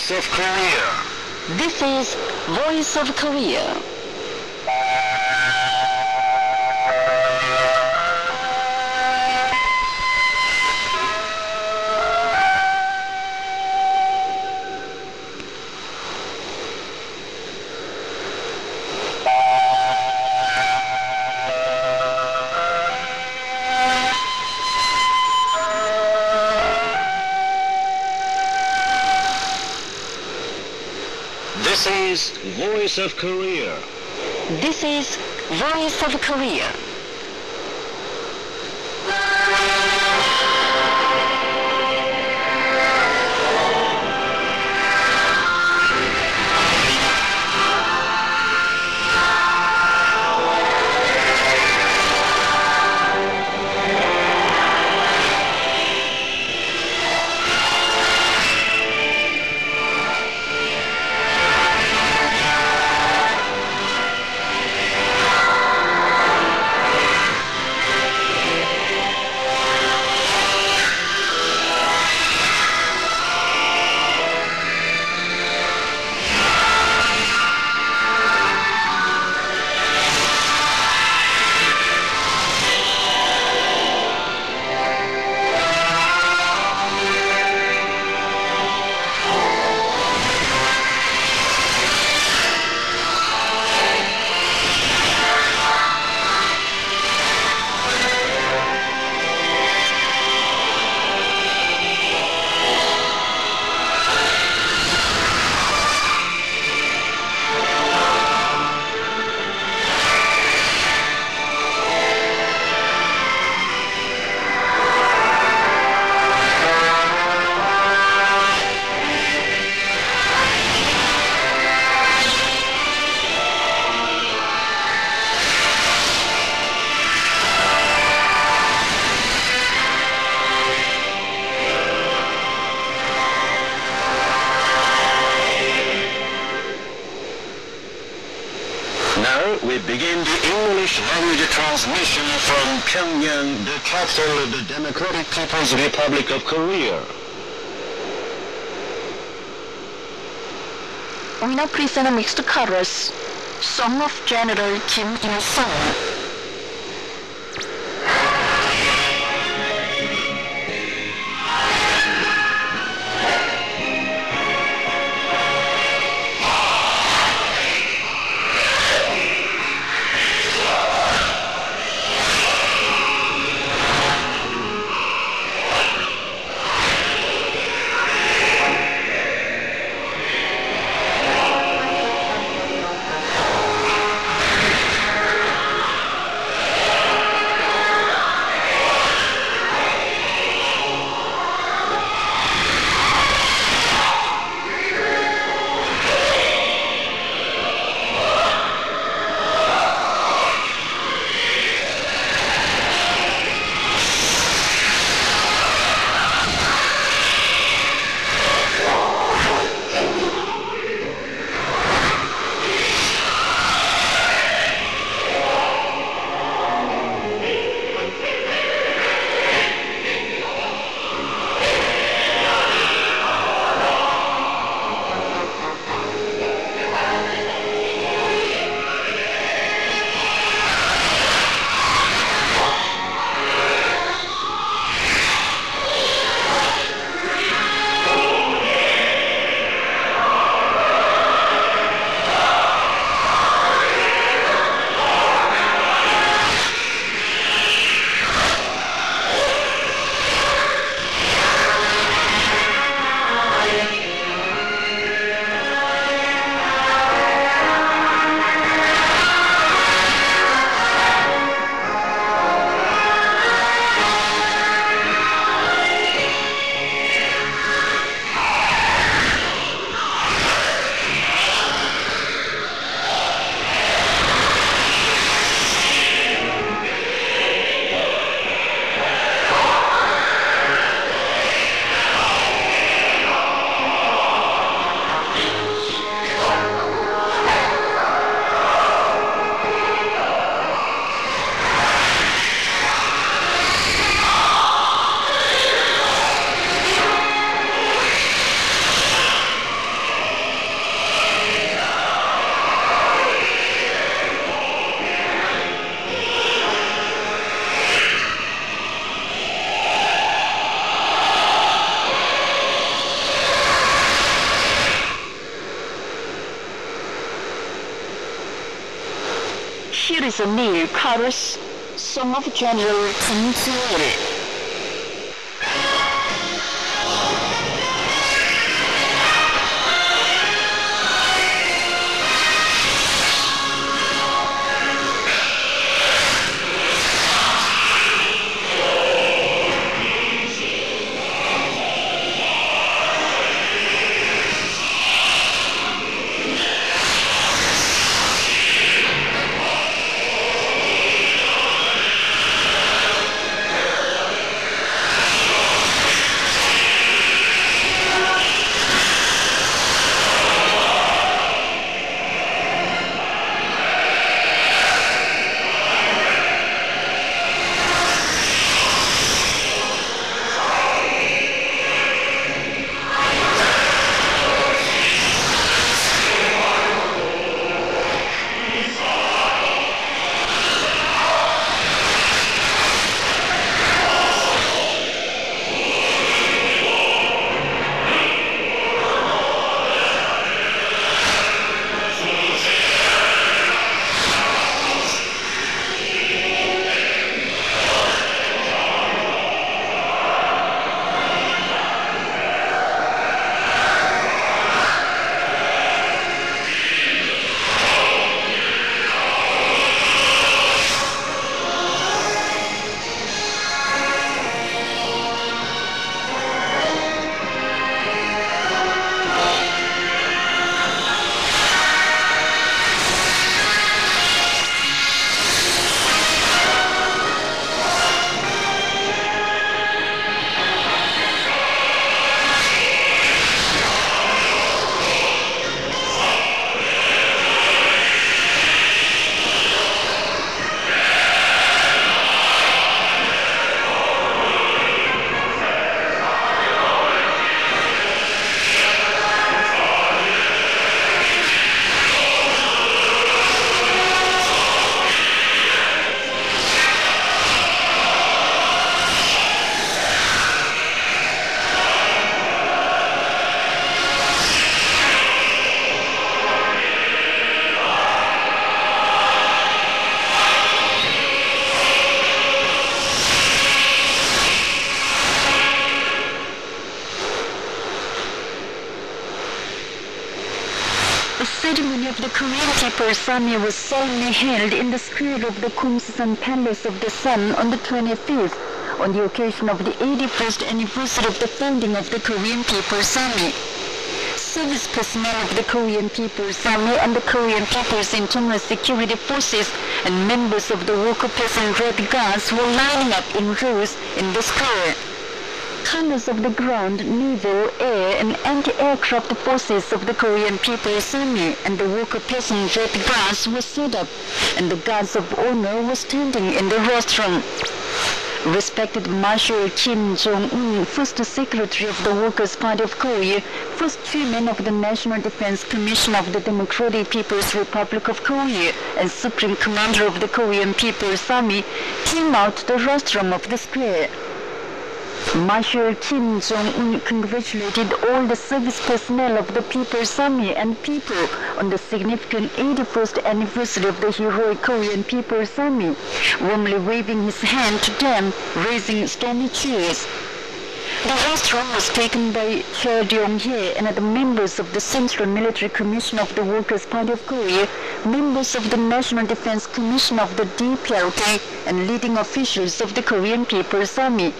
Voice of Korea. This is Voice of Korea. This is Voice of Korea. This is Voice of Korea. Now we begin the English language transmission from Pyongyang, the capital of the Democratic People's Republic of Korea. We now present a mixed chorus, Song of General Kim Il-sung. Here is a new chorus, Song of General Jong-il. The ceremony of the Korean People's Army was solemnly held in the square of the Kumsan Palace of the Sun on the 25th, on the occasion of the 81st anniversary of the founding of the Korean People's Army. Service personnel of the Korean People's Army and the Korean People's Internal Security Forces and members of the Worker Peasant Red Guards were lining up in rows in the square. Colors of the ground, naval, air, and anti-aircraft forces of the Korean People's Army and the Worker Peasant Red Guards were set up, and the guards of honor were standing in the rostrum. Respected Marshal Kim Jong-un, first Secretary of the Workers' Party of Korea, first Chairman of the National Defense Commission of the Democratic People's Republic of Korea, and Supreme Commander of the Korean People's Army, came out the rostrum of the square. Marshal Kim Jong-un congratulated all the service personnel of the People's Army and people on the significant 81st anniversary of the heroic Korean People's Army, warmly waving his hand to them, raising stormy cheers. The rostrum was taken by Chair Jong-il and the members of the Central Military Commission of the Workers' Party of Korea, members of the National Defense Commission of the DPLK, and leading officials of the Korean People's Army.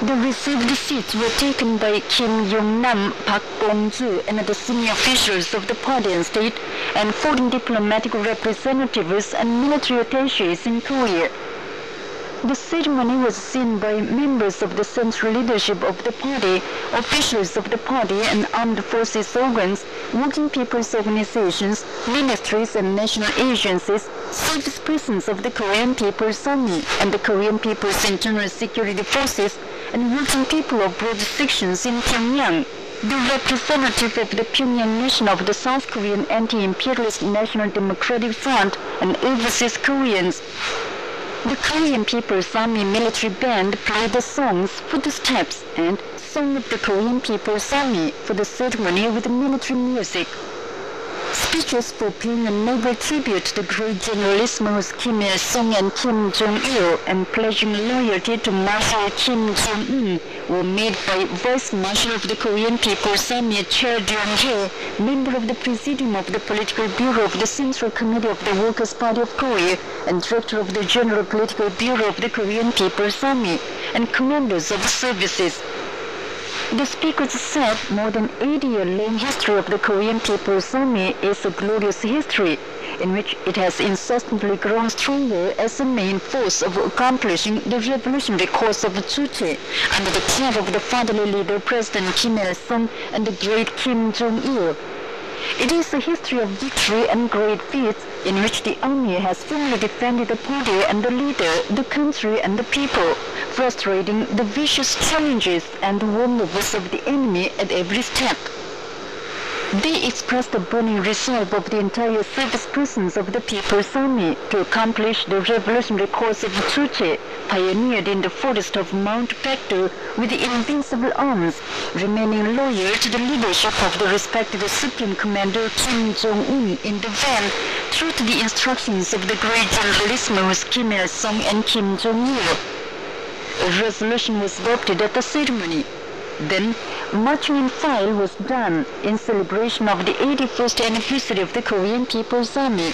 The received seats were taken by Kim Yong-nam, Park Bong-ju, and the senior officials of the party and state, and foreign diplomatic representatives and military attachés in Korea. The ceremony was seen by members of the central leadership of the party, officials of the party and armed forces organs, working people's organizations, ministries and national agencies, service persons of the Korean People's Army and the Korean People's Internal Security Forces, and working people of broad sections in Pyongyang. The representative of the Pyongyang Nation of the South Korean Anti-Imperialist National Democratic Front and overseas Koreans. The Korean People's Army military band played the songs for the steps and Song of the Korean People's Army for the ceremony with military music. speeches for paying a noble tribute to the great generalissimus Kim Il-sung and Kim Jong-il and pledging loyalty to Marshal Kim Jong-un were made by Vice Marshal of the Korean People's Army Chair Jong-il, member of the Presidium of the Political Bureau of the Central Committee of the Workers' Party of Korea, and Director of the General Political Bureau of the Korean People's Army, and commanders of the services. The speakers said more than 80-year-long history of the Korean People's Army is a glorious history in which it has incessantly grown stronger as a main force of accomplishing the revolutionary cause of Juche under the care of the fatherly leader President Kim Il-sung and the great Kim Jong-il. It is a history of victory and great feats in which the army has firmly defended the party and the leader, the country and the people, frustrating the vicious challenges and warmovers of the enemy at every step. They expressed the burning resolve of the entire service persons of the People's Army to accomplish the revolutionary cause of Juche, pioneered in the forest of Mount Baekdu with the invincible arms, remaining loyal to the leadership of the respected Supreme Commander Kim Jong-un in the van, true to the instructions of the great generalissimus Kim Il-sung and Kim Jong-il. A resolution was adopted at the ceremony. Then, marching in file was done in celebration of the 81st anniversary of the Korean People's Army.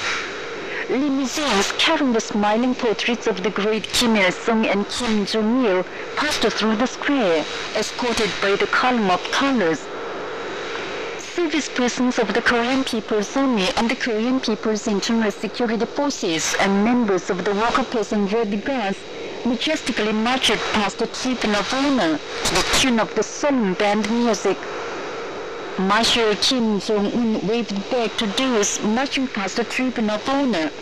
Limousines carrying the smiling portraits of the great Kim Il-sung and Kim Jong-il passed through the square, escorted by the column of colors. Service persons of the Korean People's Army and the Korean People's Internal Security Forces and members of the Worker Peasant Red Guards majestically marched past the tribune of honor to the tune of the solemn band music. Marshal Kim Jong-un waved back to those marching past the tribune of honor.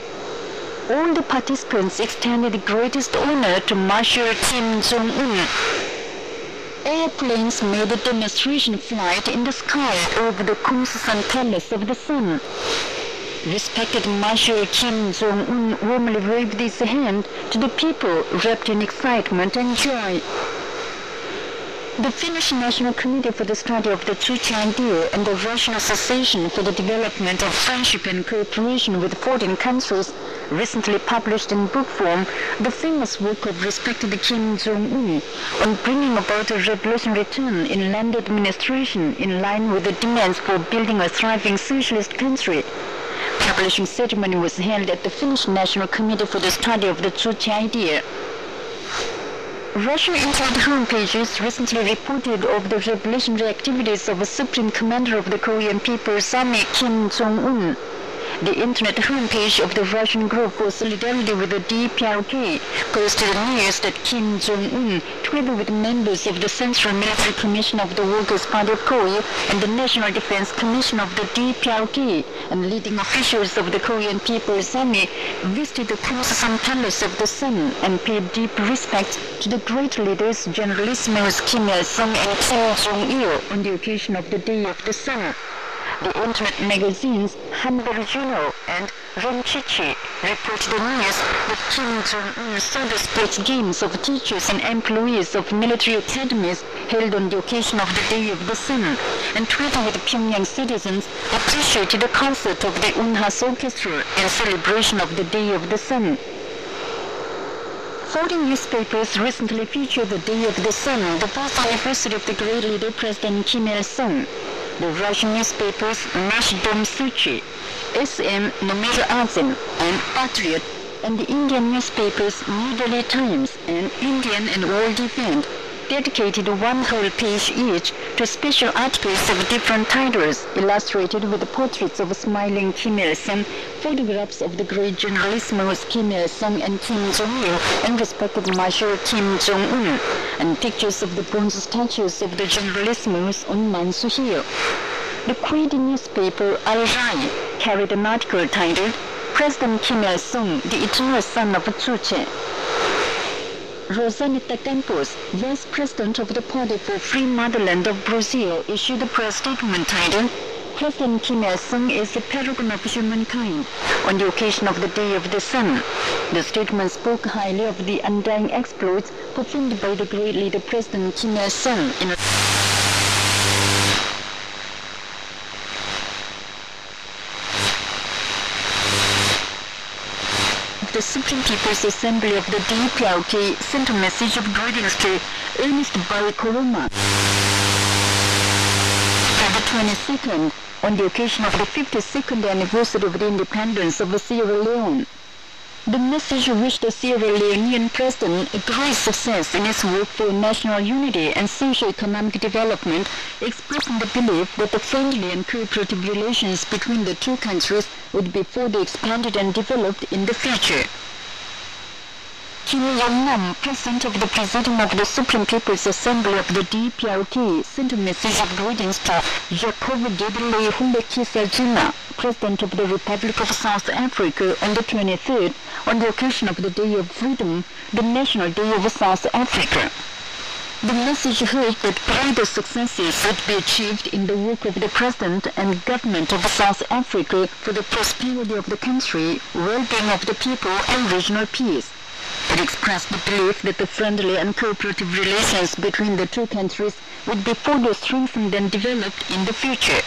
All the participants extended the greatest honor to Marshal Kim Jong-un. Airplanes made a demonstration flight in the sky over the Kumsusan Palace of the Sun. Respected Marshal Kim Jong-un warmly waved his hand to the people wrapped in excitement and joy. The Finnish National Committee for the Study of the Juche Idea and the Russian Association for the Development of Friendship and Cooperation with Foreign Countries recently published in book form the famous work of respected Kim Jong-un on bringing about a revolutionary turn in land administration in line with the demands for building a thriving socialist country. Publishing ceremony was held at the Finnish National Committee for the Study of the Juche Idea. Russian internet homepages recently reported of the revolutionary activities of a Supreme Commander of the Korean People's Army, Kim Jong-un. The internet homepage of the Russian Group for Solidarity with the DPRK posted news that Kim Jong-un, together with members of the Central Military Commission of the Workers' Party of Korea and the National Defense Commission of the DPRK and leading officials of the Korean People's Army, visited the Kumsusan Palace of the Sun and paid deep respect to the great leaders Generalissimus Kim Il-sung and Kim Jong-il on the occasion of the Day of the Sun. The internet magazines Hanbel Juno and Renchichi reported the news that Kim Jong-un saw the sports games of teachers and employees of military academies held on the occasion of the Day of the Sun, and together with Pyongyang citizens appreciated the concert of the Unhas Orchestra in celebration of the Day of the Sun. Foreign newspapers recently featured the Day of the Sun, the birth anniversary of the great leader President Kim Il-sung. The Russian newspapers Nash Dom Suchi, SM Nomer Azin, and Patriot, and the Indian newspapers New Delhi Times and Indian and World Event dedicated one whole page each to special articles of different titles, illustrated with the portraits of smiling Kim Il-sung, photographs of the great generalissimus Kim Il-sung and Kim Jong-il, and respected Marshal Kim Jong-un, and pictures of the bronze statues of the generalissimus on Mansu Hill. The Kwedi newspaper Al Rai carried an article titled President Kim Il-sung, the eternal son of Juche. Rosanita Campos, Vice President of the Party for Free Motherland of Brazil, issued a press statement titled President Kim Il-sung is the paragon of humankind on the occasion of the Day of the Sun. The statement spoke highly of the undying exploits performed by the great leader President Kim Il-sung in the Supreme People's Assembly of the DPRK sent a message of greetings to Ernest Bai Koroma on the 22nd, on the occasion of the 52nd anniversary of the independence of Sierra Leone. The message wished the Sierra Leonean president a great success in his work for national unity and socio-economic development, expressing the belief that the friendly and cooperative relations between the two countries would be further expanded and developed in the future. Kim Jong-un, President of the Presidium of the Supreme People's Assembly of the DPRK, sent a message of greetings to Jacob Gedele Hulekisa, President of the Republic of South Africa, on the 23rd, on the occasion of the Day of Freedom, the National Day of South Africa. The message hoped that greater successes would be achieved in the work of the President and government of South Africa for the prosperity of the country, well-being of the people, and regional peace. It expressed the belief that the friendly and cooperative relations between the two countries would be further strengthened and developed in the future.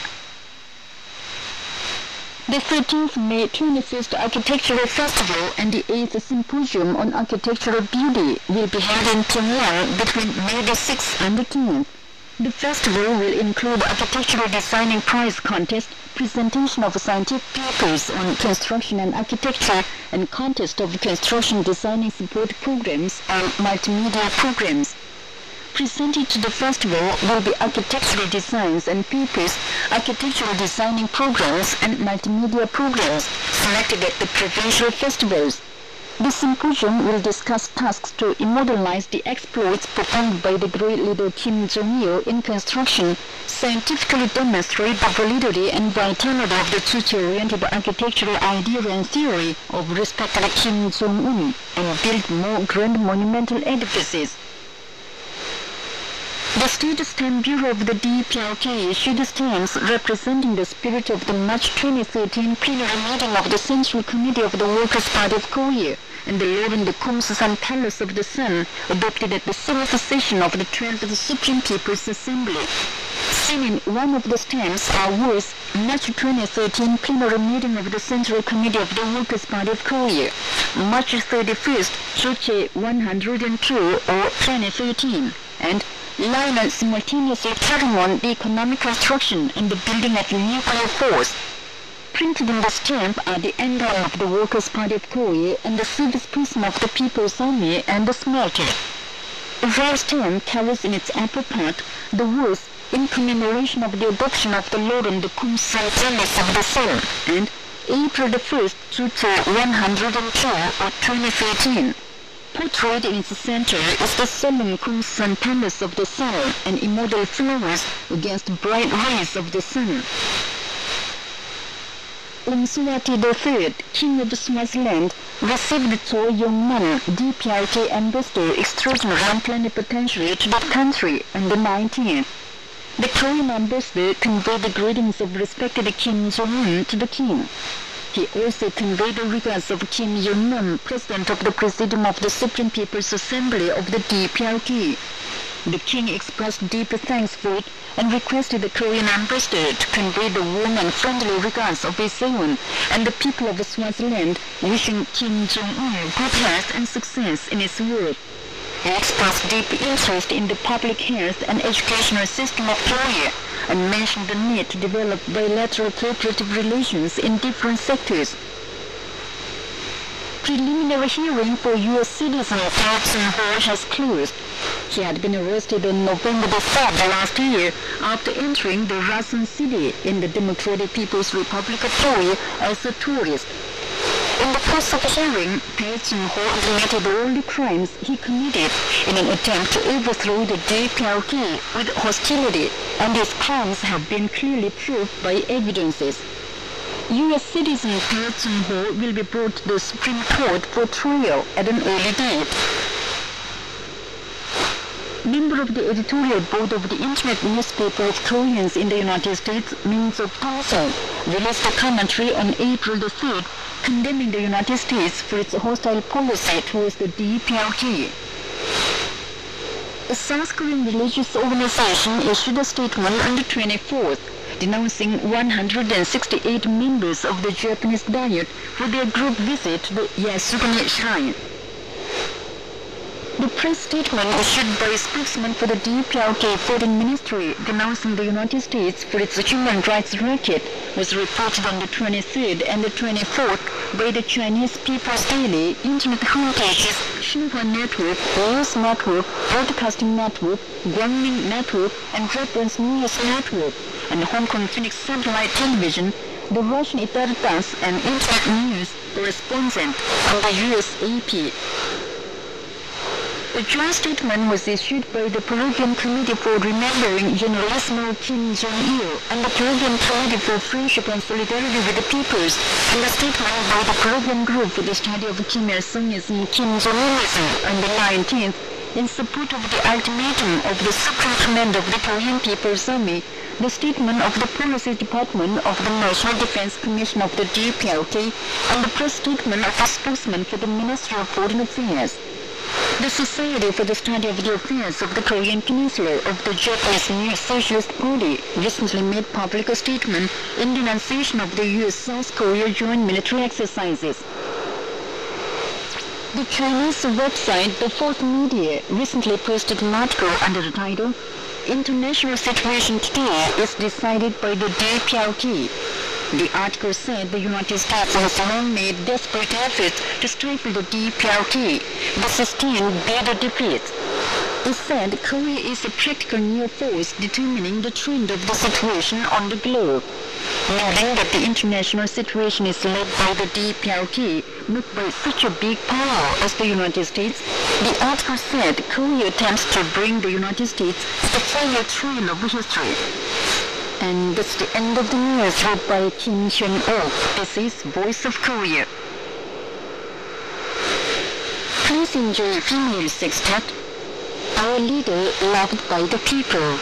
The 13th May 21st Architectural Festival and the 8th Symposium on Architectural Beauty will be held in Pyongyang between May the 6th and the 10th. The festival will include architectural designing prize contest, presentation of scientific papers on construction and architecture, and contest of construction designing support programs and multimedia programs. Presented to the festival will be architectural designs and papers, architectural designing programs, and multimedia programs selected at the provincial festivals. The symposium will discuss tasks to immortalize the exploits performed by the great leader Kim Jong-il in construction, scientifically demonstrate the validity and vitality of the future-oriented architectural idea and theory of respected Kim Jong-un, and build more grand monumental edifices. The State Stamp Bureau of the DPRK issued stamps representing the spirit of the March 2013 plenary meeting of the Central Committee of the Workers' Party of Korea and the Lord and the Kumsusan Palace of the Sun, adopted at the 7th session of the 12th Supreme People's Assembly. Seen in one of the stamps are words, March 2013 plenary meeting of the Central Committee of the Workers' Party of Korea, March 31st, Choche 102 or 2013, and Lionel simultaneously carrying on the economic construction and the building of nuclear force. Printed in the stamp are the emblem of the Workers' Party of Korea and the service person of the People's Army and the smelter. The rare stamp carries in its upper part the words in commemoration of the adoption of the Lord and the Kumsan Palace of the Sun and April the 1st to 102 or 2013. Portrayed in its center is the solemn Kumsan Palace of the Sun and immortal flowers against bright rays of the sun. Mswati III, King of Swaziland, received Cho Yong-man, DPRK Ambassador Extraordinary and Plenipotentiary to the country on the 19th. The Korean ambassador conveyed the greetings of respected Kim Jong-un to the king. He also conveyed the regards of Kim Jong-un, President of the Presidium of the Supreme People's Assembly of the DPRK. The king expressed deep thanks for it and requested the Korean ambassador to convey the warm and friendly regards of his own and the people of Swaziland, wishing Kim Jong-un good health and success in his work. He expressed deep interest in the public health and educational system of Korea and mentioned the need to develop bilateral cooperative relations in different sectors. Preliminary hearing for U.S. citizen Jong-il has closed. He had been arrested on November the 3rd last year after entering the Rason city in the Democratic People's Republic of Korea as a tourist. In the course of the hearing, Jong-il admitted all the crimes he committed in an attempt to overthrow the DPRK with hostility, and his crimes have been clearly proved by evidences. U.S. citizen Jong-il will be brought to the Supreme Court for trial at an early date. Member of the editorial board of the Internet newspaper of Koreans in the United States, Means of Thompson, released a commentary on April the 3rd condemning the United States for its hostile policy towards the DPRK. A South Korean religious organization issued a statement on the 24th denouncing 168 members of the Japanese Diet for their group visit to the Yasukuni Shrine. The press statement issued by a spokesman for the DPRK Foreign Ministry denouncing the United States for its human rights racket was reported on the 23rd and the 24th by the Chinese People's Daily, internet homepages, Xinhua Network, News Network, Broadcasting Network, Guangming Network, and Reference News Network, and Hong Kong Phoenix Satellite Television, the Russian Editorials, and Internet News correspondent of the USAP. The joint statement was issued by the Peruvian Committee for Remembering Generalissimo Kim Jong-il and the Peruvian Committee for Friendship and Solidarity with the Peoples, and a statement by the Peruvian Group for the Study of Kim Il-sungism, Kim Jong-unism on the 19th in support of the ultimatum of the Supreme Command of the Korean People's Army, the statement of the Policy Department of the National Defense Commission of the DPRK, and the press statement of the spokesman for the Ministry of Foreign Affairs. The Society for the Study of the Affairs of the Korean Peninsula of the Japanese New Socialist Party recently made public a statement in denunciation of the U.S.-South Korea joint military exercises. The Chinese website The Fourth Media recently posted an article under the title, "International Situation Today is Decided by the DPRK." The article said the United States has long made desperate efforts to stifle the DPRK, but sustained bitter defeats. It said Korea is a practical new force determining the trend of the situation on the globe. Noting that the international situation is led by the DPRK, not by such a big power as the United States, the article said Korea attempts to bring the United States to the final trail of history. And that's the end of the news read by Kim Hyun-ok. This is Voice of Korea. Please enjoy female sextet, Our Leader Loved by the People.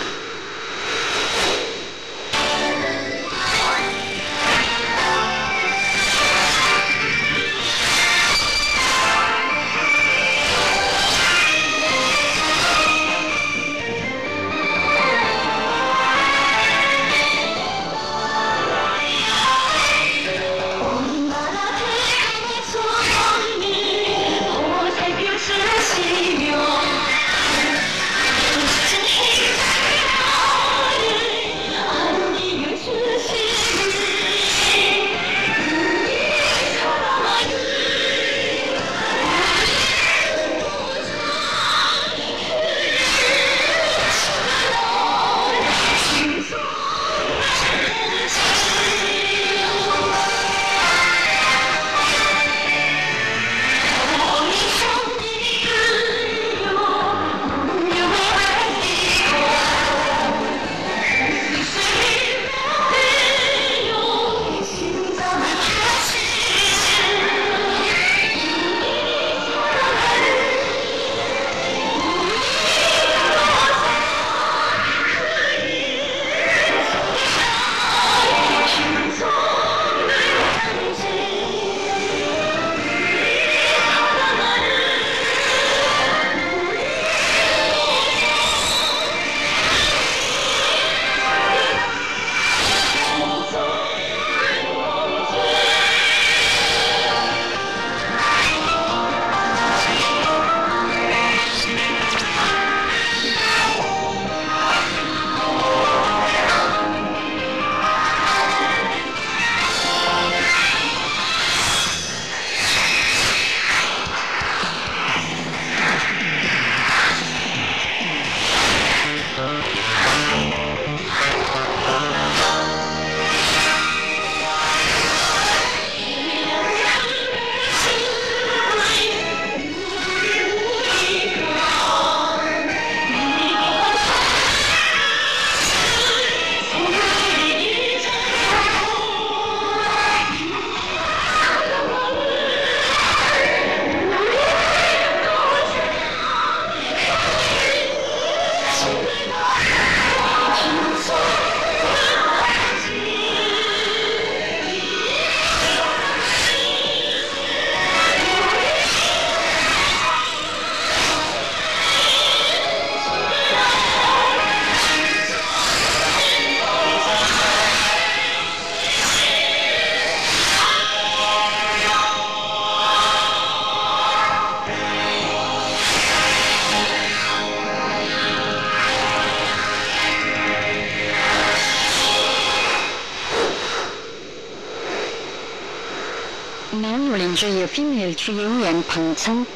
Now you'll enjoy a female trio and Pang-chan,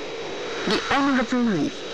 The Unreliable Life.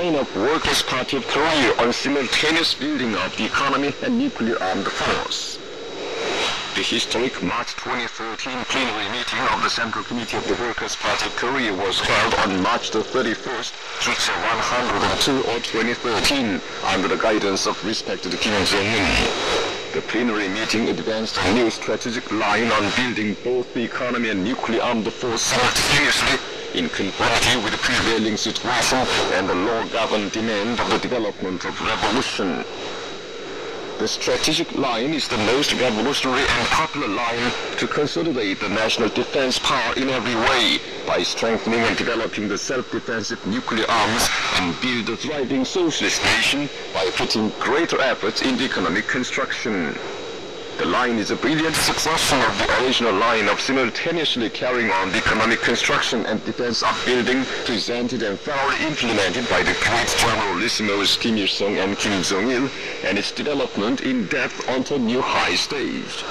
line of Workers' Party of Korea on simultaneous building of the economy and nuclear armed force. The historic March 2013 plenary meeting of the Central Committee of the Workers' Party of Korea was held on March the 31st, 102 or 2013, under the guidance of respected Kim Jong-un. The plenary meeting advanced a new strategic line on building both the economy and nuclear armed force simultaneously in conformity with the prevailing situation and the law-governed demand of the development of revolution. The strategic line is the most revolutionary and popular line to consolidate the national defense power in every way by strengthening and developing the self-defensive nuclear arms and build a thriving socialist nation by putting greater efforts in the economic construction. The line is a brilliant succession of the original line of simultaneously carrying on the economic construction and defense upbuilding presented and thoroughly implemented by the great generalissimos Kim Il-sung and Kim Jong-il, and its development in depth onto a new high stage.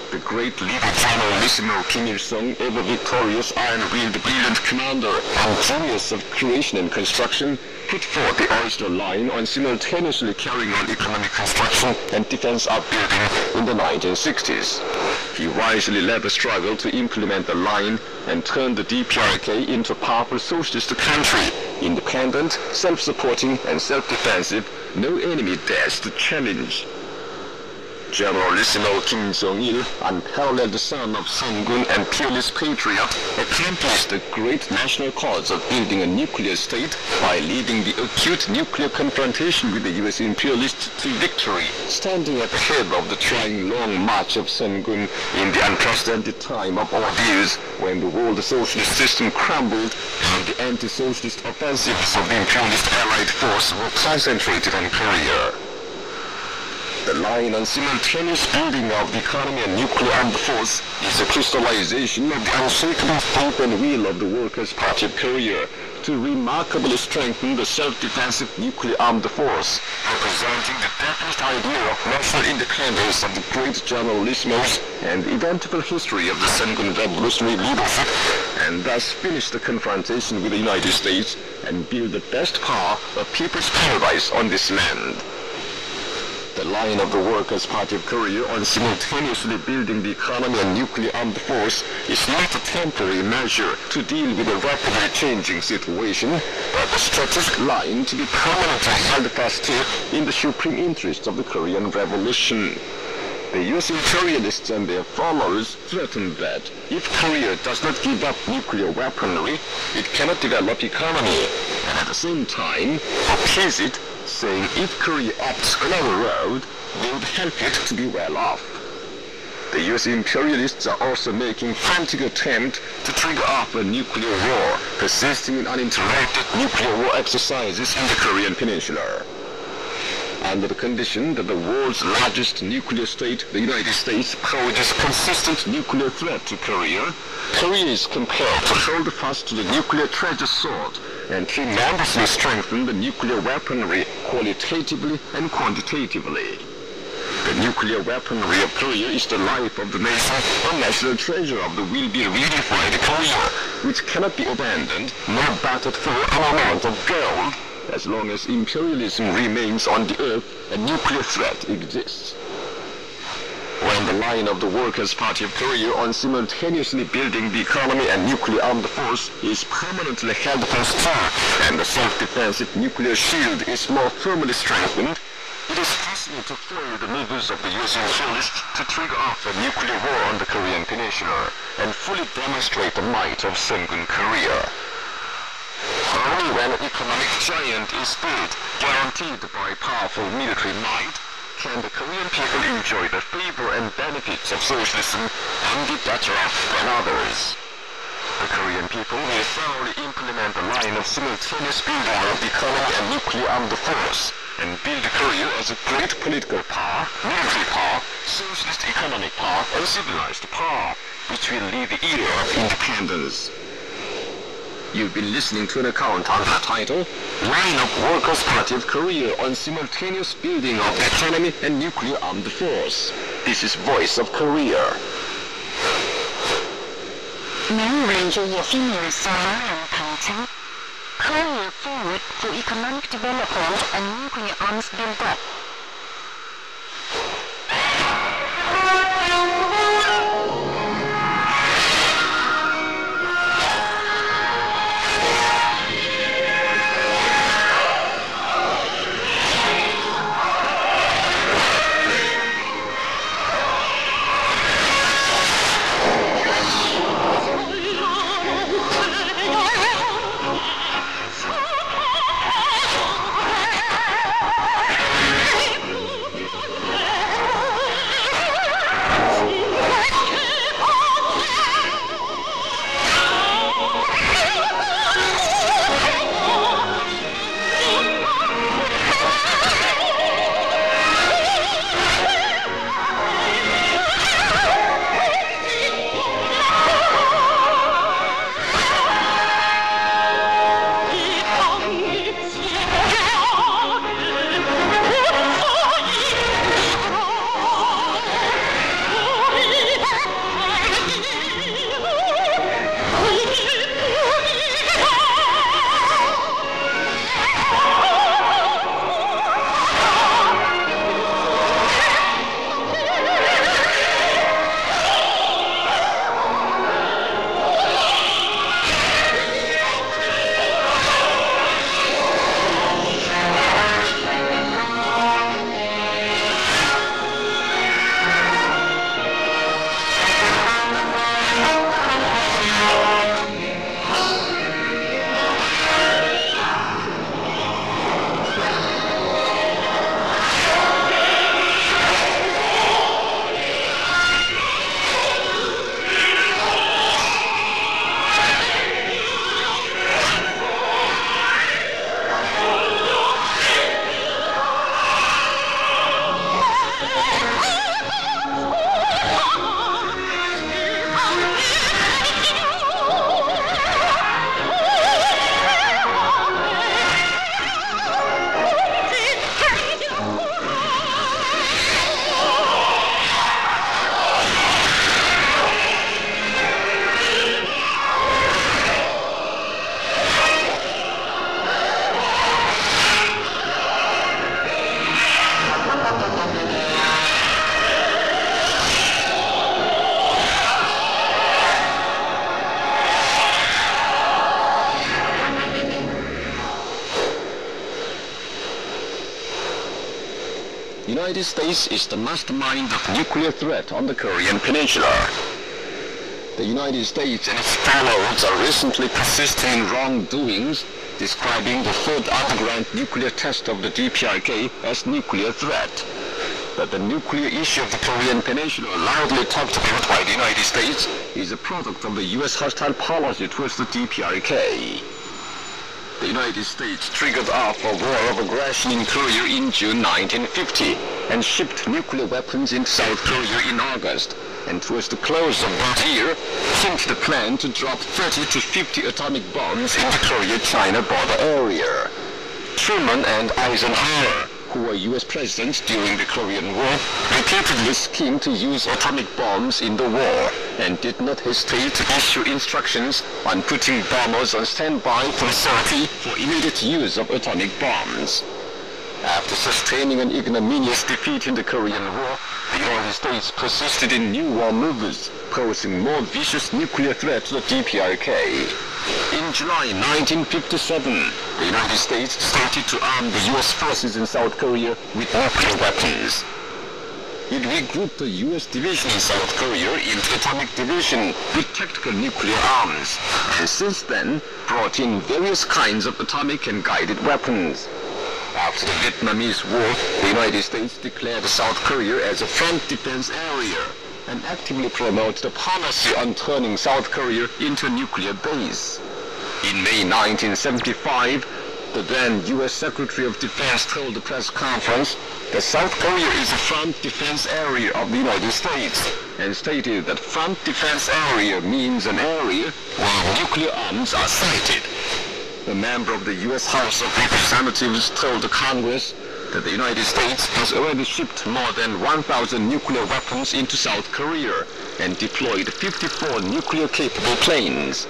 The great leader generalissimo Kim Il-sung, ever victorious, iron-willed, brilliant commander and genius of creation and construction, put forth the original line on simultaneously carrying on economic construction and defense upbuilding in the 1960s. He wisely led the struggle to implement the line and turn the DPRK into a powerful socialist country, independent, self-supporting, and self-defensive, no enemy dares to challenge. Generalissimo Kim Jong-il, unparalleled son of Jong-un and peerless patriot, accomplished the great national cause of building a nuclear state by leading the acute nuclear confrontation with the U.S. imperialists to victory, standing at the head of the trying long march of Jong-un in the unprecedented time of ordeals when the world socialist system crumbled and the anti-socialist offensives of the imperialist allied force were concentrated on Korea. The line on simultaneous building of the economy and nuclear armed force is a crystallization of the unshakable faith and will of the Workers' Party of Korea to remarkably strengthen the self-defensive nuclear armed force, representing the definite idea of national independence of the great generalissimos and the eventful history of the Jong-un revolutionary leadership, and thus finish the confrontation with the United States and build the best power, a people's paradise on this land. The line of the Workers' Party of Korea on simultaneously building the economy and nuclear armed force is not a temporary measure to deal with a rapidly changing situation, but a strategic line to be permanently held fast to in the supreme interest of the Korean Revolution. The U.S. imperialists and their followers threaten that if Korea does not give up nuclear weaponry, it cannot develop economy, and at the same time appease it, saying if Korea opts another road, they would help it to be well off. The U.S. imperialists are also making frantic attempt to trigger off a nuclear war, persisting in uninterrupted nuclear war exercises in the Korean Peninsula. Under the condition that the world's largest nuclear state, the United States, poses consistent nuclear threat to Korea, Korea is compelled to hold fast to the nuclear treasure sword and tremendously strengthen the nuclear weaponry qualitatively and quantitatively. The nuclear weaponry of Korea is the life of the nation, a national treasure of the will-be reunified Korea, which cannot be abandoned nor battered for an amount of gold, as long as imperialism remains on the earth and nuclear threat exists. When the line of the Workers' Party of Korea on simultaneously building the economy and nuclear armed force is permanently held fast to, and the self-defensive nuclear shield is more firmly strengthened, it is possible to foil the movements of the U.S. imperialists to trigger off a nuclear war on the Korean Peninsula and fully demonstrate the might of Jong-un Korea. Only when an economic giant is built, guaranteed by powerful military might, can the Korean people enjoy the favor and benefits of socialism and be better off than others. The Korean people will thoroughly implement the line of simultaneous building of the economy and nuclear armed force, and build Korea as a great political power, military power, socialist economic power, and civilized power, which will lead the era of independence. You've been listening to an account under the title, Line of Workers' Party of Korea on Simultaneous Building of the Economy and Nuclear Armed Force. This is Voice of Korea. Now ranger your fingers on our party. Korea forward. contribute for economic development and nuclear arms build-up. The United States is the mastermind of nuclear threat on the Korean Peninsula. The United States and its followers are recently persisting in wrongdoings, describing the third underground nuclear test of the DPRK as nuclear threat. But the nuclear issue of the Korean Peninsula, loudly talked about by the United States, is a product of the U.S. hostile policy towards the DPRK. The United States triggered off a war of aggression in Korea in June 1950 and shipped nuclear weapons into South Korea in August, and towards the close of that year, hinted the plan to drop 30 to 50 atomic bombs in the Korea-China border area. Truman and Eisenhower, who were U.S. presidents during the Korean War, repeatedly schemed to use atomic bombs in the war and did not hesitate to issue instructions on putting bombers on standby facility for immediate use of atomic bombs. After sustaining an ignominious defeat in the Korean War, the United States persisted in new war moves, posing more vicious nuclear threat to the DPRK. In July 1957, the United States started to arm the U.S. forces in South Korea with nuclear weapons. It regrouped the U.S. division in South Korea into Atomic Division with tactical nuclear arms, and since then brought in various kinds of atomic and guided weapons. After the Vietnamese War, the United States declared South Korea as a front defense area and actively promoted a policy on turning South Korea into a nuclear base. In May 1975, the then U.S. Secretary of Defense told the press conference that South Korea is a front defense area of the United States, and stated that front defense area means an area where nuclear arms are sighted. A member of the U.S. House of Representatives told the Congress that the United States has already shipped more than 1,000 nuclear weapons into South Korea and deployed 54 nuclear-capable planes.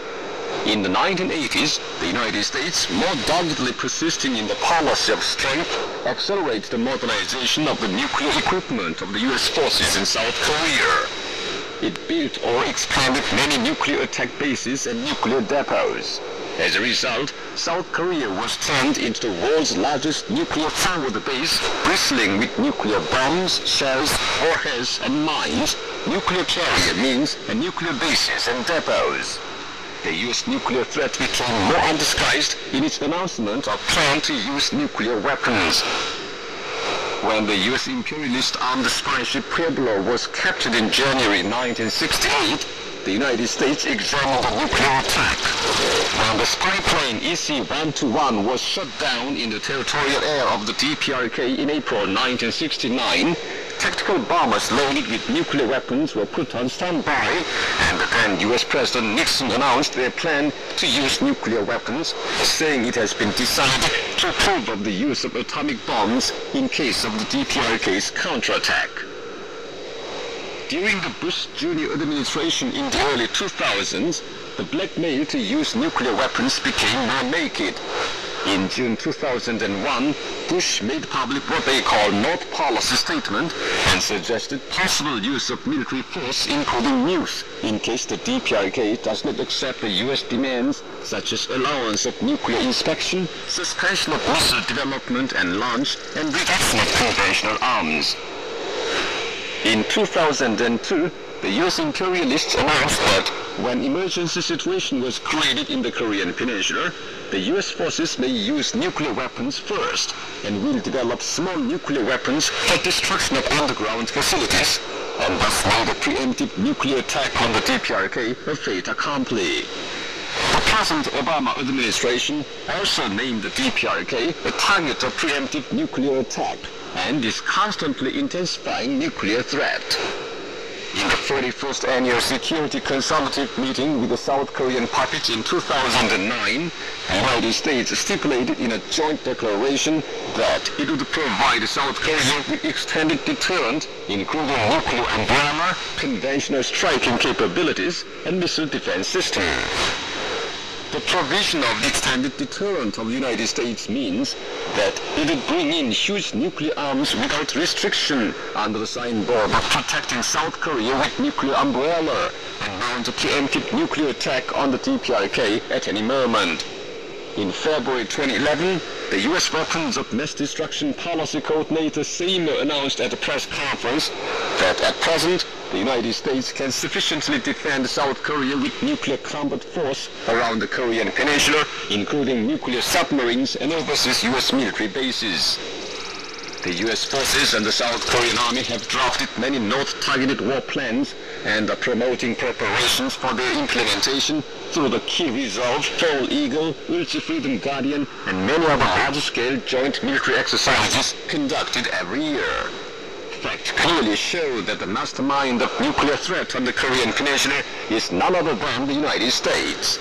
In the 1980s, the United States, more doggedly persisting in the policy of strength, accelerated the modernization of the nuclear equipment of the U.S. forces in South Korea. It built or expanded many nuclear attack bases and nuclear depots. As a result, South Korea was turned into the world's largest nuclear forward base, bristling with nuclear bombs, shells, warheads, and mines, nuclear carrier means, and nuclear bases and depots. The U.S. nuclear threat became more undisguised in its announcement of plan to use nuclear weapons. When the U.S. imperialist armed spy ship Pueblo was captured in January 1968, the United States examined a nuclear attack. When the spy plane EC-121 was shot down in the territorial air of the DPRK in April 1969, tactical bombers loaded with nuclear weapons were put on standby, and then U.S. President Nixon announced their plan to use nuclear weapons, saying it has been decided to approve of the use of atomic bombs in case of the DPRK's counterattack. During the Bush Jr. administration in the early 2000s, the blackmail to use nuclear weapons became more naked. In June 2001, Bush made public what they call North Policy Statement and suggested possible use of military force, including nukes, in case the DPRK does not accept the U.S. demands such as allowance of nuclear inspection, suspension of missile development and launch, and reduction of conventional arms. In 2002, the U.S. imperialists announced that when emergency situation was created in the Korean Peninsula, the U.S. forces may use nuclear weapons first and will develop small nuclear weapons for destruction of underground facilities, and thus made a preemptive nuclear attack on the DPRK a fait accompli. The present Obama administration also named the DPRK a target of preemptive nuclear attack and is constantly intensifying nuclear threat. In the 41st Annual Security Consultative Meeting with the South Korean puppet in 2009, the United States stipulated in a joint declaration that it would provide South Korea with extended deterrent, including nuclear umbrella, conventional striking capabilities, and missile defense system. The provision of the extended deterrent of the United States means that it would bring in huge nuclear arms without restriction under the signboard of protecting South Korea with nuclear umbrella and mount a preemptive nuclear attack on the DPRK at any moment. In February 2011, the U.S. Weapons of Mass Destruction Policy Coordinator Seymour announced at a press conference that at present, the United States can sufficiently defend South Korea with nuclear combat force around the Korean Peninsula, including nuclear submarines and overseas U.S. military bases. The U.S. forces and the South Korean army have drafted many North-targeted war plans and are promoting preparations for their implementation through the Key Resolve, Fall Eagle, Ultra Freedom Guardian, and many other large-scale joint military exercises conducted every year. Facts clearly show that the mastermind of nuclear threat on the Korean Peninsula is none other than the United States.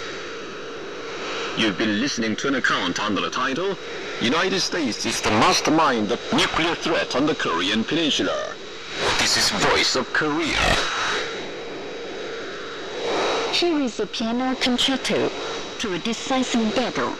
You've been listening to an account under the title, United States is the mastermind of nuclear threat on the Korean Peninsula. This is Voice of Korea. Here is a piano concerto to a decisive battle.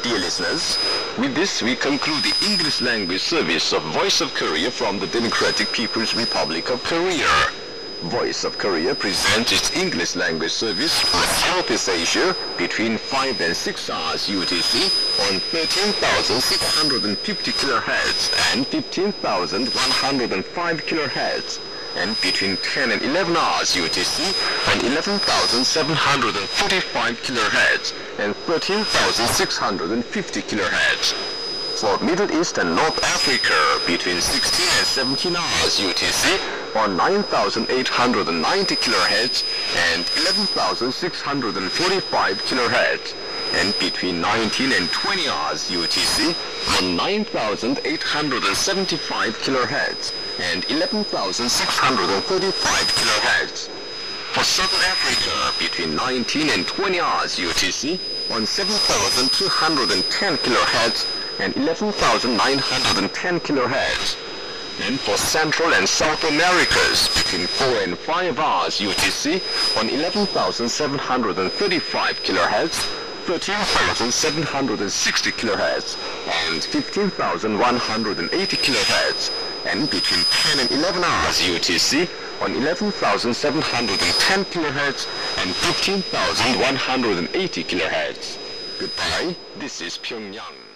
Dear listeners, with this we conclude the English language service of Voice of Korea from the Democratic People's Republic of Korea. Voice of Korea presents its English language service for Southeast Asia between 5 and 6 hours UTC on 13,650 kHz and 15,105 kHz, and between 10 and 11 hours UTC on 11,745 kHz and 13,650 kHz. For Middle East and North Africa between 16 and 17 hours UTC on 9,890 kHz and 11,645 kHz, and between 19 and 20 hours UTC on 9,875 kHz and 11,635 kHz. For Southern Africa between 19 and 20 hours UTC on 7,210 kHz and 11,910 kHz. And for Central and South Americas between 4 and 5 hours UTC on 11,735 kHz, 13,760 kHz, and 15,180 kHz, and between 10 and 11 hours UTC on 11,710 kHz and 15,180 kHz. Goodbye, this is Pyongyang.